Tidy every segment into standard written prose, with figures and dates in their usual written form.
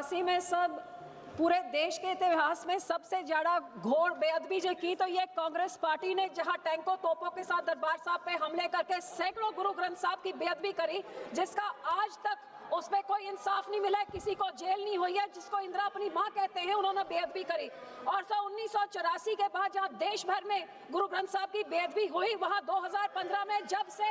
1984 में सब पूरे देश के इतिहास में सबसे ज्यादा घोर बेअदबी जो की तो ये कांग्रेस पार्टी ने, जहां टैंकों तोपों के साथ दरबार साहब पे हमले करके सैकड़ों गुरु ग्रंथ साहब की बेअदबी करी, जिसका आज तक उसमें कोई इंसाफ नहीं मिला है, किसी को जेल नहीं हुई है, जिसको इंदिरा अपनी मां कहते हैं, उन्होंने बेअदबी करी। और 1984 के बाद जहां देश भर में गुरु ग्रंथ साहब की बेअदबी हुई, वहां 2015 में जब से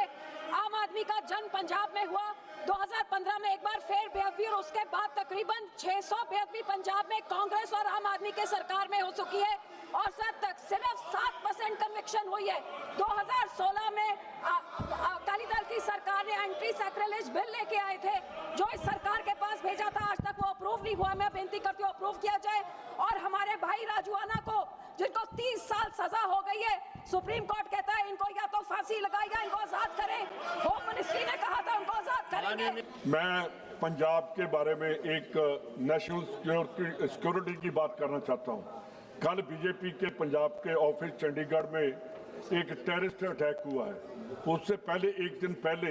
आम आदमी का जन्म पंजाब में हुआ, 2015 में एक बार फिर बेअदबी और उसके बाद तकरीबन 600 बेअदबी पंजाब में कांग्रेस और आम आदमी के सरकार में हो चुकी है और सर तक सिर्फ 7% कन्विक्शन हुई है। 2016 में अकाली दल की सरकार ने एंटी सैक्रिलेज बिल लेके आए थे जो इस सरकार के पास भेजा था, आज तक वो अप्रूव नहीं हुआ। मैं बेनती करती हूँ अप्रूव किया जाए। और हमारे भाई राजूआना को जिनको 30 साल सजा हो गई है, सुप्रीम कोर्ट कहता है इनको या तो फांसी लगाई या इनको आजाद करें। होम मिनिस्ट्री ने कहा था उनको आजाद करेंगे। मैं पंजाब के बारे में एक नेशनल सिक्योरिटी की बात करना चाहता हूँ। कल बीजेपी के पंजाब के ऑफिस चंडीगढ़ में एक टेररिस्ट अटैक हुआ है। उससे पहले एक दिन पहले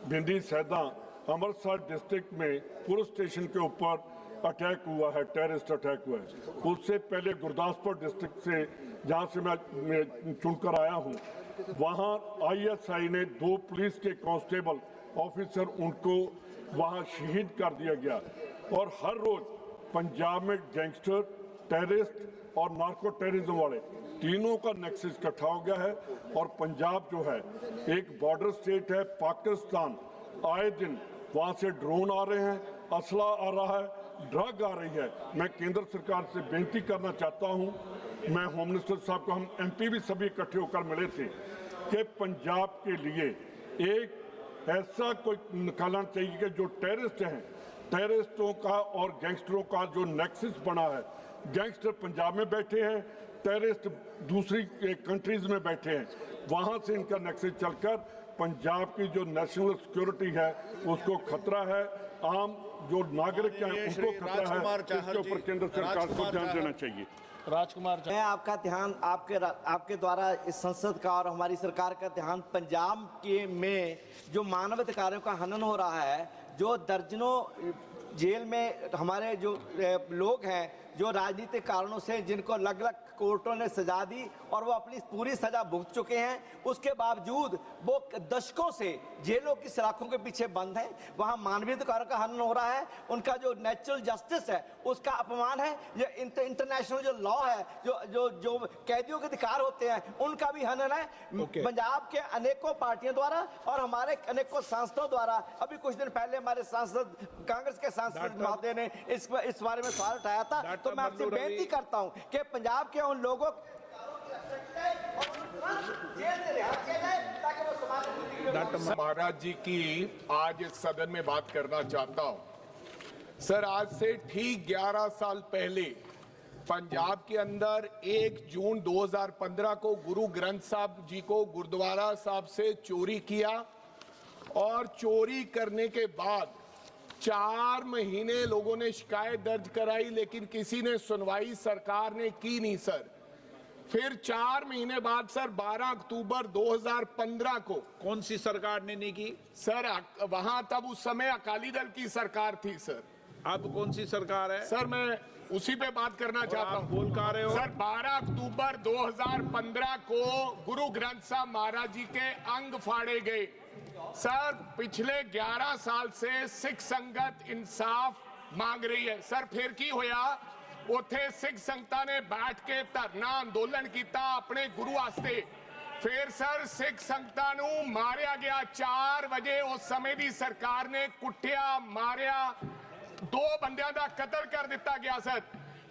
भिंडी सैदा अमृतसर डिस्ट्रिक्ट में पुलिस स्टेशन के ऊपर अटैक हुआ है, टेररिस्ट अटैक हुआ है। उससे पहले गुरदासपुर डिस्ट्रिक्ट से, जहाँ से मैं चुनकर आया हूँ, वहाँ ISI ने 2 पुलिस के कांस्टेबल ऑफिसर उनको वहाँ शहीद कर दिया गया। और हर रोज पंजाब में गैंगस्टर, टेररिस्ट और नार्को टेररिज्म वाले तीनों का नेक्सस इकट्ठा हो गया है। और पंजाब जो है एक बॉर्डर स्टेट है पाकिस्तान। आए दिन वहाँ से ड्रोन आ रहे हैं, असला आ रहा है, ड्रग आ रही है। मैं केंद्र सरकार से बेनती करना चाहता हूँ, मैं होम मिनिस्टर साहब को, हम MP भी सभी इकट्ठे होकर मिले थे, कि पंजाब के लिए एक ऐसा कोई निकालना चाहिए कि जो टेररिस्ट हैं, टेररिस्टों का और गैंगस्टरों का जो नेक्सस बना है, गैंगस्टर पंजाब में बैठे हैं, टेररिस्ट दूसरी कंट्रीज में बैठे हैं, वहाँ से इनका नेक्सस चलकर पंजाब की जो नेशनल सिक्योरिटी है उसको खतरा है, आम जो नागरिक हैं उनको खतरा है। इसके ऊपर केंद्र सरकार को ध्यान देना चाहिए। राजकुमार, मैं आपका ध्यान आपके द्वारा इस संसद का और हमारी सरकार का ध्यान पंजाब के में जो मानवाधिकारों का हनन हो रहा है, जो दर्जनों जेल में हमारे जो लोग हैं जो राजनीतिक कारणों से, जिनको अलग अलग कोर्टों ने सजा दी और वो अपनी पूरी सजा भुगत चुके हैं, उसके बावजूद वो दशकों से जेलों की सलाखों के पीछे बंद हैं। वहाँ मानवाधिकारों का हनन हो रहा है, उनका जो नेचुरल जस्टिस है उसका अपमान है, ये इंटरनेशनल जो लॉ है, जो कैदियों के अधिकार होते हैं उनका भी हनन है। पंजाब के अनेकों पार्टियों द्वारा और हमारे अनेकों सांसदों द्वारा, अभी कुछ दिन पहले हमारे सांसद, कांग्रेस के सांसद महोदय ने इस बारे में सवाल उठाया था। तो मैं आपसे बेनती करता हूं कि पंजाब के उन लोगों महाराज जी की आज इस सदन में बात करना चाहता हूं। सर, आज से ठीक 11 साल पहले पंजाब के अंदर 1 जून 2015 को गुरु ग्रंथ साहब जी को गुरुद्वारा साहब से चोरी किया और चोरी करने के बाद 4 महीने लोगों ने शिकायत दर्ज कराई, लेकिन किसी ने सुनवाई सरकार ने की नहीं सर। फिर 4 महीने बाद सर 12 अक्टूबर 2015 को, कौन सी सरकार ने नहीं की सर? वहां तब उस समय अकाली दल की सरकार थी सर। अब कौन सी सरकार है सर? मैं उसी पे बात करना चाहता हूँ। बोल का रहे हो सर? 12 अक्टूबर 2015 को गुरु ग्रंथ साहब महाराज जी के अंग फाड़े गए। सर, पिछले 11 साल से सिख संगत इंसाफ मांग रही है सर। फिर की होया, उथे सिख संगतां ने बैठ के धरना अंदोलन किया अपने गुरु वास्ते। फिर सर सिख संगतां नूं मारिया गया 4 वजे। उस समय दी सरकार ने कुटिया, मारिया, 2 बंदियां दा कत्ल कर दिता गया सर।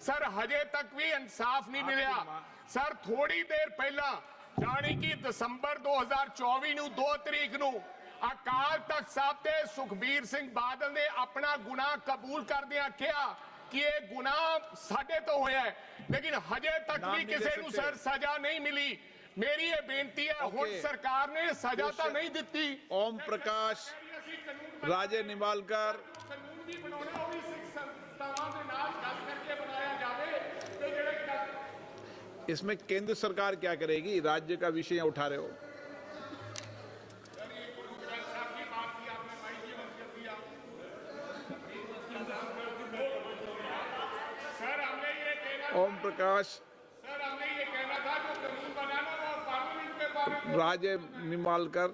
सर, हजे तक भी इंसाफ नहीं मिलिया सर। थोड़ी देर पहला, यानी कि दिसंबर 2024 ਨੂੰ 2 ਤਰੀਕ ਨੂੰ अकाल तख्त साहब ते सुखबीर सिंह बादल ने अपना गुनाह कबूल करदियां कहा कि ये गुनाह साडे तो होया है, लेकिन हजे तक भी किसी नूं सर सजा नहीं मिली। मेरी ये बेनती है, हुण सरकार ने सजा तो नहीं दिती। ओम प्रकाश राजे निंबालकर, इसमें केंद्र सरकार क्या करेगी? राज्य का विषय उठा रहे हो। ओम प्रकाश सर हमने ये कहना था जो कानून बनाना वो पार्लियामेंट में बारे में राजे निमालकर।